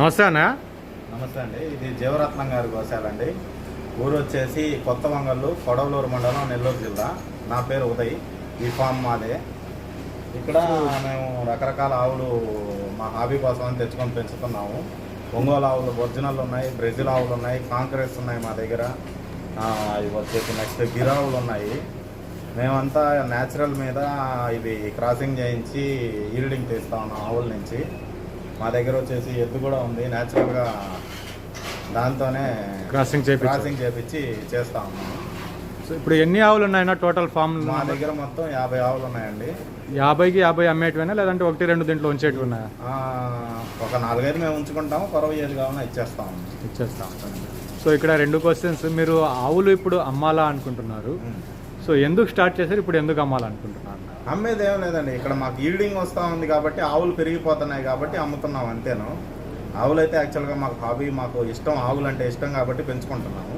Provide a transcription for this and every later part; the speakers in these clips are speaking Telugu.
నమస్తే అన్న. నమస్తే అండి. ఇది జీవరత్నం గారి గోశాల అండి. ఊరు వచ్చేసి కొత్త వంగళ్ళు, కొడవలూరు మండలం, నెల్లూరు జిల్లా. నా పేరు ఉదయ్. ఈ ఫామ్ మాదే. ఇక్కడ మేము రకరకాల ఆవులు మా హాబీ కోసం అని తెచ్చుకొని పెంచుతున్నాము. ఒంగోలు ఆవులు ఒరిజినల్ ఉన్నాయి, బ్రెజిల్ ఆవులు ఉన్నాయి, కాంక్రెస్ ఉన్నాయి మా దగ్గర. ఇవి వచ్చేసి నెక్స్ట్ గిరావులు ఉన్నాయి. మేమంతా న్యాచురల్ మీద ఇవి క్రాసింగ్ చేయించి ఈల్డింగ్ తీస్తా ఉన్నాం ఆవుల నుంచి. మా దగ్గర వచ్చేసి ఎద్దు కూడా ఉంది, న్యాచురల్గా దాంతోనే క్రాసింగ్ చేపించి చేస్తా ఉన్నాము. సో ఇప్పుడు ఎన్ని ఆవులు ఉన్నాయన్నా టోటల్ ఫామ్? మా దగ్గర మొత్తం 50 ఆవులు ఉన్నాయండి. 50కి 50 అమ్మేటివైనా లేదంటే 1-2 దీంట్లో ఉంచేటివి ఉన్నాయా? ఒక 4-5 మేము ఉంచుకుంటాము, 45 కావాలన్నా ఇచ్చేస్తాం. సో ఇక్కడ 2 క్వశ్చన్స్. మీరు ఆవులు ఇప్పుడు అమ్మాలా అనుకుంటున్నారు, సో ఎందుకు స్టార్ట్ చేశారు, ఇప్పుడు ఎందుకు అమ్మాలనుకుంటున్నారు? అమ్మేది ఏం లేదండి, ఇక్కడ మాకు ఈల్డింగ్ వస్తూ ఉంది కాబట్టి ఆవులు పెరిగిపోతున్నాయి కాబట్టి అమ్ముతున్నాం అంతేను. ఆవులు అయితే యాక్చువల్గా మాకు హాబీ, మాకు ఇష్టం, ఆవులు అంటే ఇష్టం కాబట్టి పెంచుకుంటున్నాము.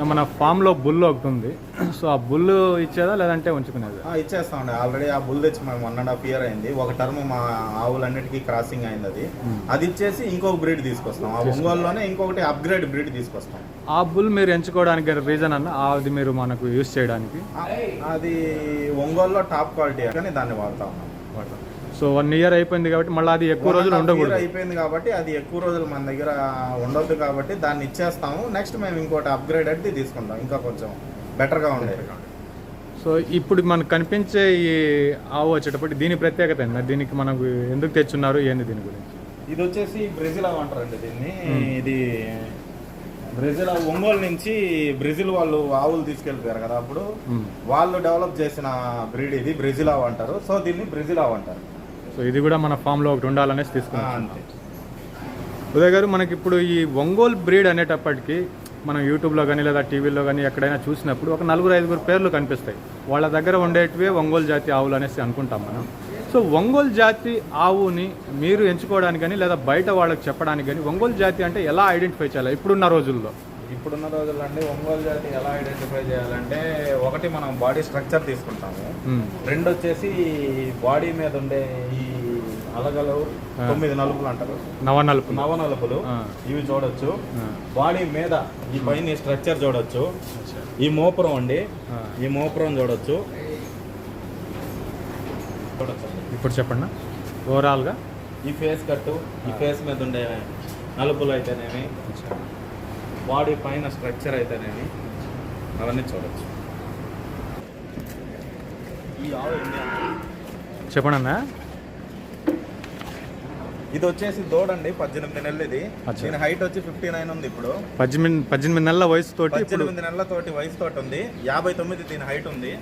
మన ఫామ్లో బుల్ ఒకటి ఉంది, సో ఆ బుల్ ఇచ్చేదా లేదంటే ఉంచుకునేది? ఇచ్చేస్తామండి. ఆల్రెడీ ఆ బుల్ తెచ్చి మేము 1.5 year అయింది. ఒక టర్మ్ మా ఆవులన్నిటికీ క్రాసింగ్ అయింది. అది ఇచ్చేసి ఇంకొక బ్రీడ్ తీసుకొస్తాం. ఆ ఒంగోలులోనే ఇంకొకటి అప్గ్రేడ్ బ్రీడ్ తీసుకొస్తాం. ఆ బుల్ మీరు ఎంచుకోవడానికి రీజన్ అన్న అది మీరు మనకు యూజ్ చేయడానికి? అది ఒంగోలులో టాప్ క్వాలిటీ కానీ దాన్ని వాడతా ఉన్నాం. సో 1 year అయిపోయింది కాబట్టి మళ్ళీ అది ఎక్కువ రోజులు ఉండకూడదు. అయిపోయింది కాబట్టి అది ఎక్కువ రోజులు మన దగ్గర ఉండొద్దు కాబట్టి దాన్ని ఇచ్చేస్తాము. నెక్స్ట్ మేము ఇంకోటి అప్గ్రేడ్ అయితే తీసుకుంటాం, ఇంకా కొంచెం బెటర్గా ఉండేది. సో ఇప్పుడు మనకు కనిపించే ఈ ఆవు వచ్చేటప్పటి దీని ప్రత్యేకత ఏంటి? దీనికి మనకు ఎందుకు తెచ్చున్నారు, ఏంది దీని గురించి? ఇది వచ్చేసి బ్రెజిల్ ఆవు అంటారండి దీన్ని. ఇది బ్రెజిల్ ఒంగోలు నుంచి బ్రెజిల్ వాళ్ళు ఆవులు తీసుకెళ్తారు కదా, అప్పుడు వాళ్ళు డెవలప్ చేసిన బ్రీడ్ ఇది బ్రెజిల్ ఆవు అంటారు. సో దీన్ని బ్రెజిల్ ఆవు అంటారు. సో ఇది కూడా మన ఫామ్లో ఒకటి ఉండాలనేసి తీసుకున్నాం. ఉదయ్ గారు, మనకి ఇప్పుడు ఈ ఒంగోలు బ్రీడ్ అనేటప్పటికి మనం యూట్యూబ్లో కానీ లేదా టీవీలో కానీ ఎక్కడైనా చూసినప్పుడు ఒక 4-5 పేర్లు కనిపిస్తాయి. వాళ్ళ దగ్గర ఉండేటివే ఒంగోలు జాతి ఆవులు అనేసి అనుకుంటాం మనం. సో ఒంగోలు జాతి ఆవుని మీరు ఎంచుకోవడానికి కానీ లేదా బయట వాళ్ళకి చెప్పడానికి కానీ ఒంగోలు జాతి అంటే ఎలా ఐడెంటిఫై చేయాలి ఇప్పుడున్న రోజుల్లో? అండి ఒంగోలు జాతి ఎలా ఐడెంటిఫై చేయాలంటే, ఒకటి మనం బాడీ స్ట్రక్చర్ తీసుకుంటాము. 2 వచ్చేసి బాడీ మీద ఉండే ఈ అలగలు 9 నలుపులు అంటారు, నవనలుపులు ఇవి చూడొచ్చు. బాడీ మీద ఈ పైన స్ట్రక్చర్ చూడొచ్చు. ఈ మోపురం అండి, ఈ మోపురం చూడొచ్చు. ఇప్పుడు చెప్పండి ఓవరాల్గా. ఈ ఫేస్ కట్టు, ఈ ఫేస్ మీద ఉండే నలుపులు అయితేనేమి, బాడీ పైన స్ట్రక్చర్ అయితేనేమి, అవన్నీ చూడొచ్చు. ఈ ఆవు చెప్పండి అన్న. ఇది వచ్చేసి దూడండి, 18 నెలలు. ఇది దీని హైట్ వచ్చి 59 ఉంది. ఇప్పుడు 18 నెలల వయసుతోటి, 18 నెలలతోటి వయసుతోటి ఉంది. 59 దీని హైట్ ఉంది.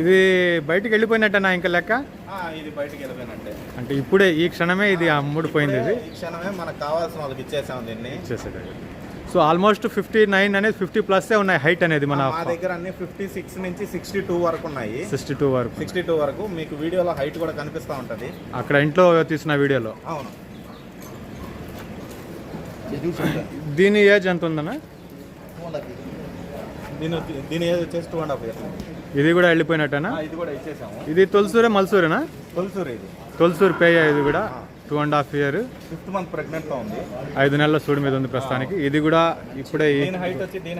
ఇది బయటికి వెళ్ళిపోయినట్టేనా ఇంకా లెక్క? ఇది బయటికి వెళ్ళిపోయినట్టే. అంటే ఇప్పుడే ఈ క్షణమే ఇది అమ్ముడిపోయింది. ఇది ఈ క్షణమే మనకు కావాల్సిన వాళ్ళకి ఇచ్చేసాం దీన్ని. సో ఆల్మోస్ట్ 59 అనేది 50+ ఉన్నాయి హైట్ అనేది. మా దగ్గర అన్ని 56 నుంచి 62 వరకు ఉన్నాయి. 62 వరకు మీకు వీడియోలో హైట్ కూడా కనిపిస్తూ ఉంటుంది. అక్కడ ఇంట్లో తీసిన వీడియోలో. అవును. దీని ఏజ్ ఎంత ఉందన్న? దీని ఏజ్ వచ్చేసి 2.5 years. ఇది కూడా వెళ్ళిపోయినట్టేనా? ఇది కూడా ఇచ్చేసాము. ఇది తొలసూరే మల్సూరేనా? తొలసూరు. ఇది తొలసూరు పేయ. ఇది కూడా 2.5 year, 5th month ప్రెగ్నెంట్ తో ఉంది. 5 నెలల సూడి మీద ఉంది ప్రస్తుతానికి. ఇది కూడా ఇప్పుడే దీని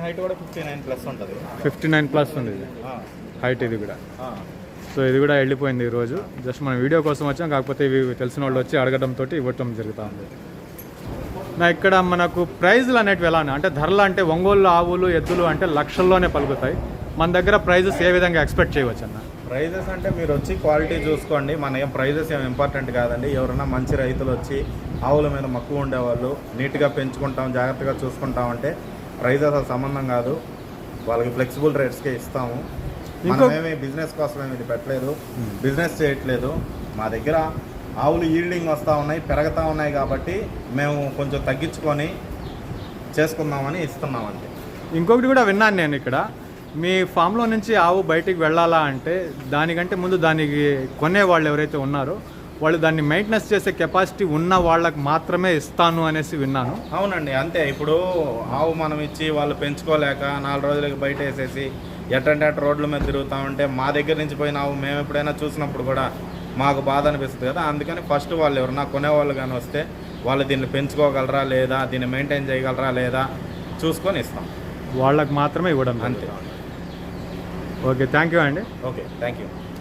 హైట్ కూడా 59+ ఉంటుంది. 59+ ఉంది ఇది హైట్. ఇది కూడా. సో ఇది కూడా వెళ్ళిపోయింది ఈరోజు. జస్ట్ మనం వీడియో కోసం వచ్చాం, కాకపోతే ఇవి తెలిసిన వాళ్ళు వచ్చి అడగడంతో ఇవ్వటం జరుగుతూ ఉంది. నా ఇక్కడ మనకు ప్రైజులు అనేటివి ఎలా ఉన్నాయి అంటే, ధరలు అంటే ఒంగోలు ఆవులు ఎద్దులు అంటే లక్షల్లోనే పలుకుతాయి. మన దగ్గర ప్రైజెస్ ఏ విధంగా ఎక్స్పెక్ట్ చేయవచ్చు అన్న? ప్రైజెస్ అంటే మీరు వచ్చి క్వాలిటీ చూసుకోండి. మన ఏం ప్రైజెస్ ఏం ఇంపార్టెంట్ కాదండి. ఎవరైనా మంచి రైతులు వచ్చి ఆవుల మీద మక్కువ ఉండేవాళ్ళు, నీట్గా పెంచుకుంటాం, జాగ్రత్తగా చూసుకుంటామంటే ప్రైజెస్ అసలు సంబంధం కాదు. వాళ్ళకి ఫ్లెక్సిబుల్ రేట్స్కే ఇస్తాము. మనమేమి బిజినెస్ కోసం ఏమి ఇది పెట్టలేదు, బిజినెస్ చేయట్లేదు. మా దగ్గర ఆవులు ఈల్డింగ్ వస్తూ ఉన్నాయి, పెరుగుతూ ఉన్నాయి కాబట్టి మేము కొంచెం తగ్గించుకొని చేసుకుందామని ఇస్తున్నామండి. ఇంకొకటి కూడా విన్నాను నేను, ఇక్కడ మీ ఫామ్లో నుంచి ఆవు బయటికి వెళ్ళాలా అంటే దానికంటే ముందు దానికి కొనే వాళ్ళు ఎవరైతే ఉన్నారో వాళ్ళు దాన్ని మెయింటెనెన్స్ చేసే కెపాసిటీ ఉన్న వాళ్ళకి మాత్రమే ఇస్తాను అనేసి విన్నాను. అవునండి, అంతే. ఇప్పుడు ఆవు మనం ఇచ్చి వాళ్ళు పెంచుకోలేక 4 రోజులకి బయట వేసేసి ఎట్టంటే రోడ్ల మీద తిరుగుతూ ఉంటే మా దగ్గర నుంచి పోయిన ఆవు మేము ఎప్పుడైనా చూసినప్పుడు కూడా మాకు బాధ అనిపిస్తుంది కదా. అందుకని ఫస్ట్ వాళ్ళు ఎవరన్నా కొనేవాళ్ళు కానీ వస్తే వాళ్ళు దీన్ని పెంచుకోగలరా లేదా, దీన్ని మెయింటైన్ చేయగలరా లేదా చూసుకొని ఇస్తాం. వాళ్ళకి మాత్రమే ఇవ్వడం అంతే. ఓకే, థ్యాంక్ యూ అండి. Okay, thank you.